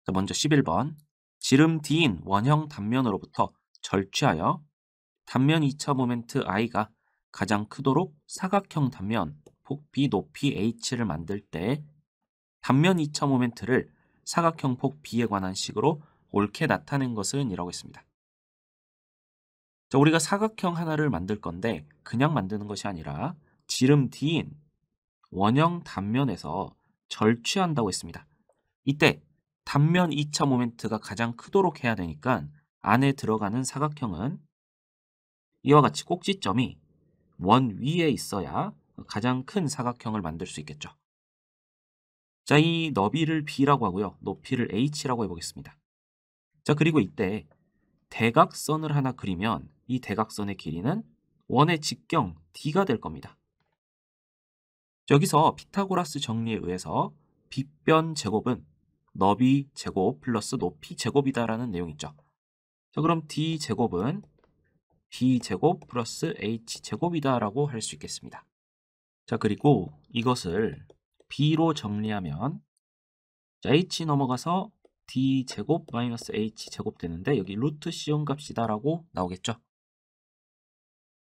자, 먼저 11번. 지름 D인 원형 단면으로부터 절취하여 단면 2차 모멘트 I가 가장 크도록 사각형 단면 폭 B 높이 H를 만들 때 단면 2차 모멘트를 사각형 폭 B에 관한 식으로 옳게 나타낸 것은 이라고 했습니다. 자, 우리가 사각형 하나를 만들 건데 그냥 만드는 것이 아니라 지름 D인 원형 단면에서 절취한다고 했습니다. 이때 단면 2차 모멘트가 가장 크도록 해야 되니까 안에 들어가는 사각형은 이와 같이 꼭지점이 원 위에 있어야 가장 큰 사각형을 만들 수 있겠죠. 자, 이 너비를 B라고 하고요. 높이를 H라고 해보겠습니다. 자, 그리고 이때 대각선을 하나 그리면 이 대각선의 길이는 원의 직경 D가 될 겁니다. 여기서 피타고라스 정리에 의해서 빗변 제곱은 너비 제곱 플러스 높이 제곱이다라는 내용이 있죠. 자, 그럼 D 제곱은 B 제곱 플러스 H 제곱이다라고 할 수 있겠습니다. 자, 그리고 이것을 B로 정리하면 자, H 넘어가서 D 제곱 마이너스 H 제곱 되는데 여기 루트 시온 값이다라고 나오겠죠.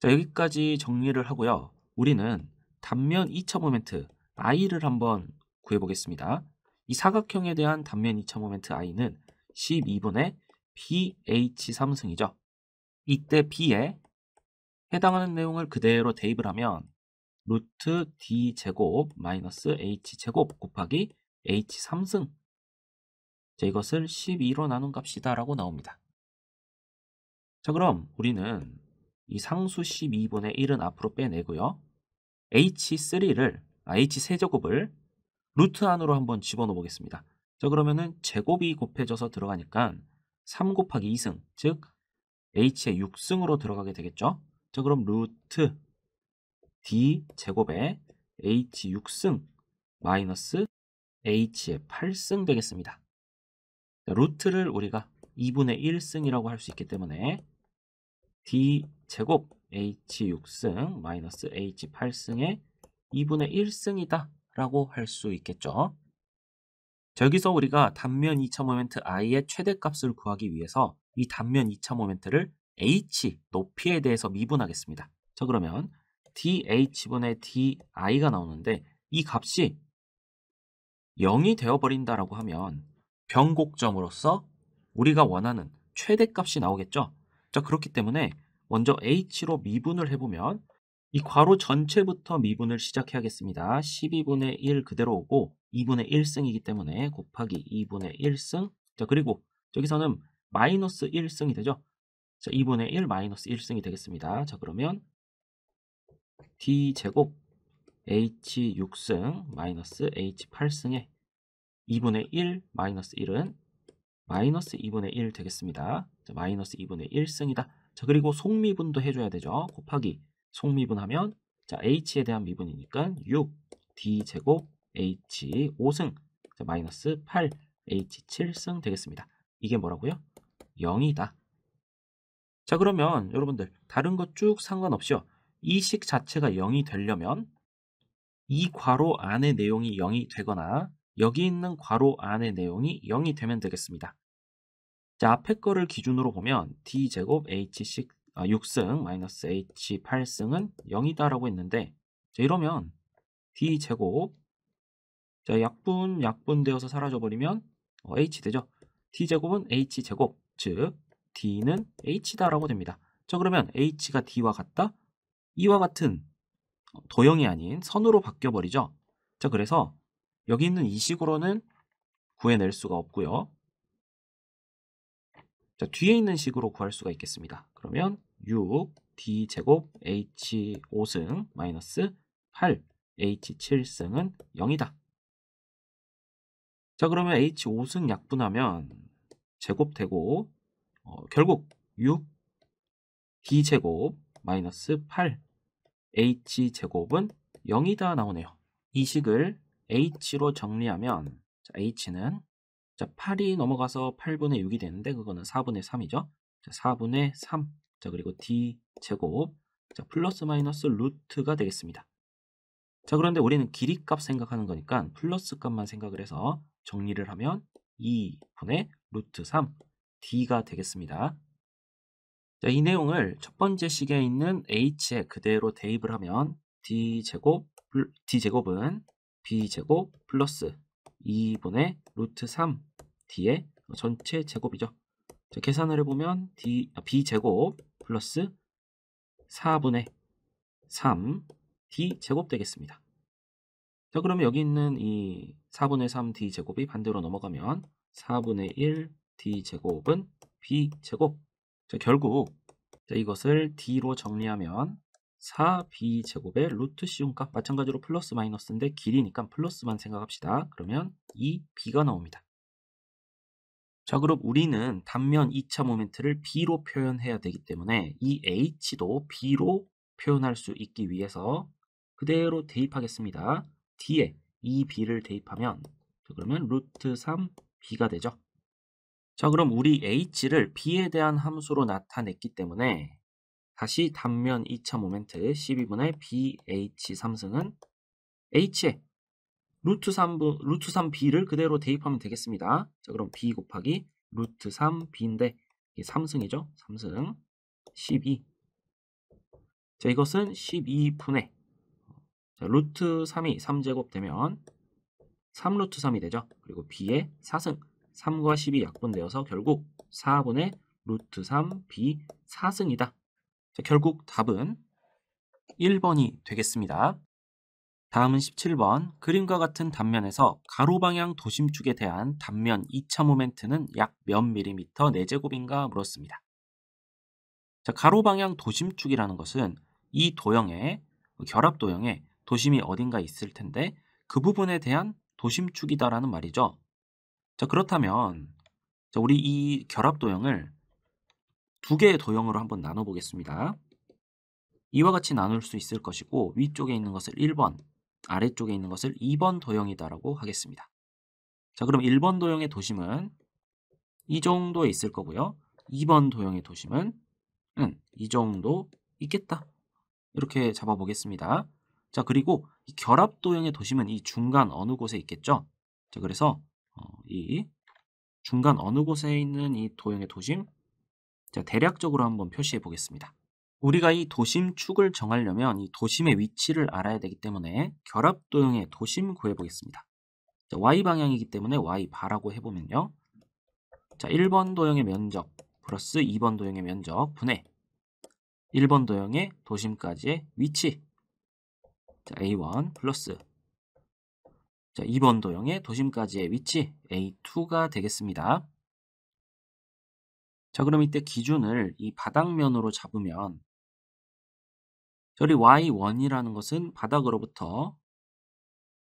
자, 여기까지 정리를 하고요. 우리는 단면 2차 모멘트 I를 한번 구해보겠습니다. 이 사각형에 대한 단면 2차 모멘트 I는 12분의 BH3승이죠. 이때 B에 해당하는 내용을 그대로 대입을 하면 루트 D제곱 마이너스 H제곱 곱하기 H3승. 자, 이것을 12로 나눈 값이다라고 나옵니다. 자, 그럼 우리는 이 상수 12분의 1은 앞으로 빼내고요. H3제곱을 루트 안으로 한번 집어넣어 보겠습니다. 자, 그러면은 제곱이 곱해져서 들어가니까 3 곱하기 2승, 즉 H의 6승으로 들어가게 되겠죠. 자, 그럼 루트 D 제곱에 H 6승 마이너스 H의 8승 되겠습니다. 자, 루트를 우리가 2분의 1승이라고 할 수 있기 때문에 D 제곱 H 6승 마이너스 H 8승의 2분의 1승이다 라고 할 수 있겠죠. 자, 여기서 우리가 단면 2차 모멘트 I의 최대값을 구하기 위해서 이 단면 2차 모멘트를 H 높이에 대해서 미분하겠습니다. 자, 그러면 DH분의 DI가 나오는데 이 값이 0이 되어버린다라고 하면 변곡점으로서 우리가 원하는 최대값이 나오겠죠. 자, 그렇기 때문에 먼저 H로 미분을 해보면 이 괄호 전체부터 미분을 시작해야겠습니다. 12분의 1 그대로 오고 2분의 1승이기 때문에 곱하기 2분의 1승. 자, 그리고 여기서는 마이너스 1승이 되죠. 자, 2분의 1 마이너스 1승이 되겠습니다. 자, 그러면 D제곱 H 6승 마이너스 H 8승에 2분의 1 마이너스 1은 마이너스 2분의 1 되겠습니다. 자, 마이너스 2분의 1승이다. 자, 그리고 속미분도 해줘야 되죠. 곱하기 속미분하면 자, H에 대한 미분이니까 6 D제곱 H 5승 자, 마이너스 8 H 7승 되겠습니다. 이게 뭐라고요? 0이다. 자, 그러면 여러분들 다른 것 쭉 상관없이요. 이 식 자체가 0이 되려면 이 괄호 안의 내용이 0이 되거나 여기 있는 괄호 안의 내용이 0이 되면 되겠습니다. 자, 앞에 거를 기준으로 보면 D제곱 H 6승 마이너스 H 8승은 0이다라고 했는데 자, 이러면 D제곱 자, 약분되어서 사라져버리면 H 되죠. D제곱은 H제곱 즉 D는 H다라고 됩니다. 자, 그러면 H가 D와 같다? 이와 같은 도형이 아닌 선으로 바뀌어버리죠. 자, 그래서 여기 있는 이 식으로는 구해낼 수가 없고요. 자, 뒤에 있는 식으로 구할 수가 있겠습니다. 그러면 6 D제곱 H 5승 마이너스 8 H 7승은 0이다. 자, 그러면 H 5승 약분하면 제곱되고 결국 6 D제곱 마이너스 8 H제곱은 0이다 나오네요. 이 식을 H로 정리하면 자, H는 자, 8이 넘어가서 8분의 6이 되는데 그거는 4분의 3이죠. 자, 4분의 3. 자, 그리고 D제곱. 자, 플러스 마이너스 루트가 되겠습니다. 자, 그런데 우리는 길이 값 생각하는 거니까 플러스 값만 생각을 해서 정리를 하면 2분의 루트 3 d가 되겠습니다. 자, 이 내용을 첫 번째 식에 있는 h에 그대로 대입을 하면 d제곱은 b제곱 플러스 2분의 루트 3 d의 전체 제곱이죠. 자, 계산을 해보면 b제곱 플러스 4분의 3 d제곱 되겠습니다. 자, 그러면 여기 있는 이 4분의 3 d제곱이 반대로 넘어가면 4분의 1 d제곱은 b제곱. 자, 결국 이것을 d로 정리하면 4b제곱의 루트 씌운값, 마찬가지로 플러스 마이너스인데 길이니까 플러스만 생각합시다. 그러면 2b가 나옵니다. 자, 그럼 우리는 단면 2차 모멘트를 b로 표현해야 되기 때문에 이 h도 b로 표현할 수 있기 위해서 그대로 대입하겠습니다. d에 2b를 대입하면 그러면 루트 3b가 되죠. 자, 그럼 우리 h를 b에 대한 함수로 나타냈기 때문에 다시 단면 2차 모멘트 12분의 bh 3승은 h에 루트 3b를 그대로 대입하면 되겠습니다. 자, 그럼 b 곱하기 루트 3b인데 이게 3승이죠. 3승 12. 자, 이것은 12분의 루트 3이 3제곱 되면 3루트 3이 되죠. 그리고 b의 4승 3과 10이 약분되어서 결국 4분의 루트 3 b 4승이다. 자, 결국 답은 1번이 되겠습니다. 다음은 17번. 그림과 같은 단면에서 가로 방향 도심축에 대한 단면 2차 모멘트는 약 몇 밀리미터 4제곱인가 물었습니다. 자, 가로 방향 도심축이라는 것은 이 도형에 결합 도형에 도심이 어딘가 있을 텐데 그 부분에 대한 도심축이다라는 말이죠. 자, 그렇다면 우리 이 결합 도형을 두 개의 도형으로 한번 나눠 보겠습니다. 이와 같이 나눌 수 있을 것이고 위쪽에 있는 것을 1번, 아래쪽에 있는 것을 2번 도형이다라고 하겠습니다. 자, 그럼 1번 도형의 도심은 이 정도에 있을 거고요. 2번 도형의 도심은 이 정도 있겠다. 이렇게 잡아보겠습니다. 자, 그리고 이 결합 도형의 도심은 이 중간 어느 곳에 있겠죠. 자, 그래서 이 중간 어느 곳에 있는 이 도형의 도심, 자, 대략적으로 한번 표시해 보겠습니다. 우리가 이 도심축을 정하려면 이 도심의 위치를 알아야 되기 때문에 결합 도형의 도심 구해보겠습니다. 자, y방향이기 때문에 y바라고 해보면요. 자, 1번 도형의 면적 플러스 2번 도형의 면적 분의 1번 도형의 도심까지의 위치. 자, a1 플러스 자, 2번 도형의 도심까지의 위치 a2가 되겠습니다. 자, 그럼 이때 기준을 이 바닥면으로 잡으면 저리 y1이라는 것은 바닥으로부터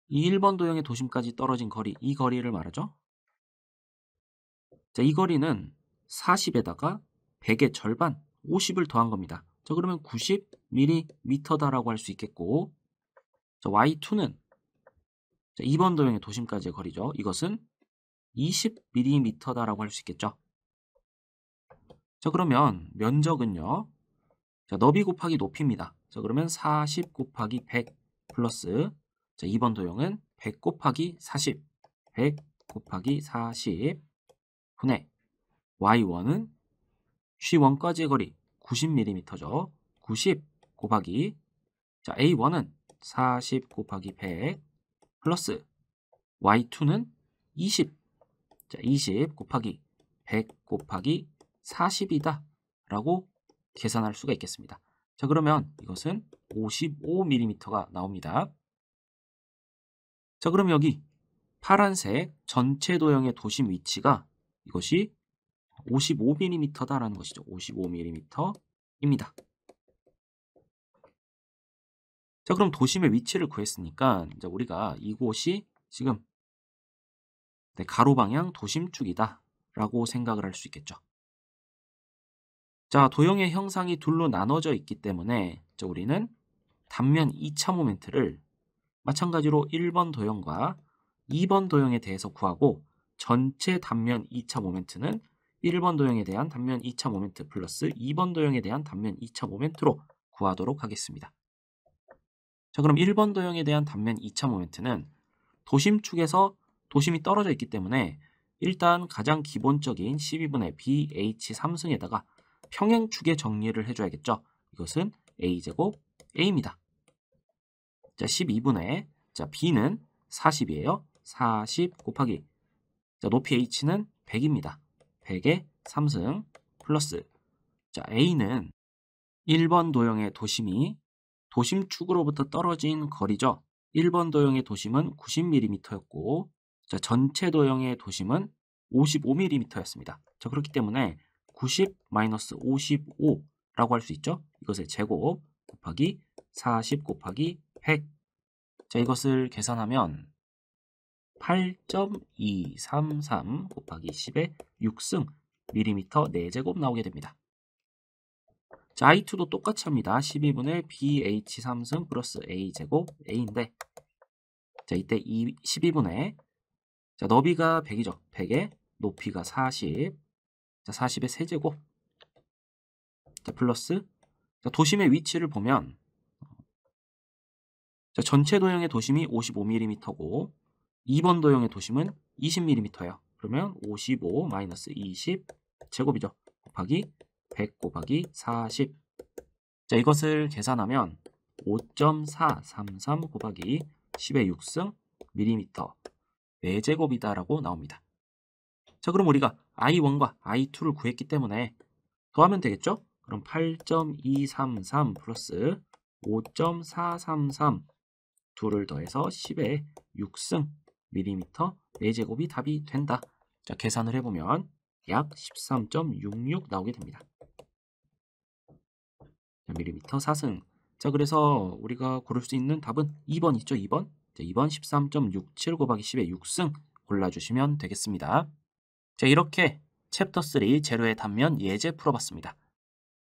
이 1번 도형의 도심까지 떨어진 거리, 이 거리를 말하죠. 자, 이 거리는 40에다가 100의 절반, 50을 더한 겁니다. 자, 그러면 90mm다라고 할 수 있겠고, 자, y2는 2번 도형의 도심까지의 거리죠. 이것은 20mm다라고 할 수 있겠죠. 자, 그러면 면적은요. 자, 너비 곱하기 높이입니다. 자, 그러면 40 곱하기 100 플러스 자, 2번 도형은 100 곱하기 40, 100 곱하기 40 분의 y1은 C1까지의 거리 90mm죠. 90 곱하기 자, a1은 40 곱하기 100 플러스 y2는 20 자, 20 곱하기 100 곱하기 40이다 라고 계산할 수가 있겠습니다. 자, 그러면 이것은 55mm가 나옵니다. 자, 그럼 여기 파란색 전체 도형의 도심 위치가 이것이 55mm다라는 것이죠. 55mm입니다. 자, 그럼 도심의 위치를 구했으니까 이제 우리가 이곳이 지금 가로 방향 도심축이다 라고 생각을 할 수 있겠죠. 자, 도형의 형상이 둘로 나눠져 있기 때문에 우리는 단면 2차 모멘트를 마찬가지로 1번 도형과 2번 도형에 대해서 구하고 전체 단면 2차 모멘트는 1번 도형에 대한 단면 2차 모멘트 플러스 2번 도형에 대한 단면 2차 모멘트로 구하도록 하겠습니다. 자, 그럼 1번 도형에 대한 단면 2차 모멘트는 도심축에서 도심이 떨어져 있기 때문에 일단 가장 기본적인 12분의 BH 3승에다가 평행축의 정리를 해줘야겠죠. 이것은 A제곱 A입니다. 자, 12분의 자, B는 40이에요. 40 곱하기 자, 높이 H는 100입니다. 100의 3승 플러스 자, A는 1번 도형의 도심이 도심축으로부터 떨어진 거리죠. 1번 도형의 도심은 90mm였고 자, 전체 도형의 도심은 55mm였습니다. 자, 그렇기 때문에 90-55라고 할 수 있죠. 이것의 제곱 곱하기 40 곱하기 100. 자, 이것을 계산하면 8.233 곱하기 10의 6승 밀리미터 4제곱 나오게 됩니다. 자, I2도 똑같이 합니다. 12분의 BH 3승 플러스 A제곱 A인데 자, 이때 12분의 자, 너비가 100이죠. 100에 높이가 40. 자, 40의 세제곱. 자, 플러스 자, 도심의 위치를 보면 자, 전체 도형의 도심이 55mm고 2번 도형의 도심은 20mm예요. 그러면 55 마이너스 20 제곱이죠. 곱하기 100 곱하기 40. 자, 이것을 계산하면 5.433 곱하기 10의 6승 밀리미터 4제곱이다라고 나옵니다. 자, 그럼 우리가 I1과 I2를 구했기 때문에 더하면 되겠죠? 그럼 8.233 플러스 5.433 둘을 더해서 10의 6승 밀리미터 4제곱이 답이 된다. 자, 계산을 해보면 약 13.66 나오게 됩니다. 자, 밀리미터 4승. 자, 그래서 우리가 고를 수 있는 답은 2번 있죠? 2번. 자, 2번 13.67 곱하기 10의 6승 골라주시면 되겠습니다. 자, 이렇게 챕터 3 재료의 단면 예제 풀어봤습니다.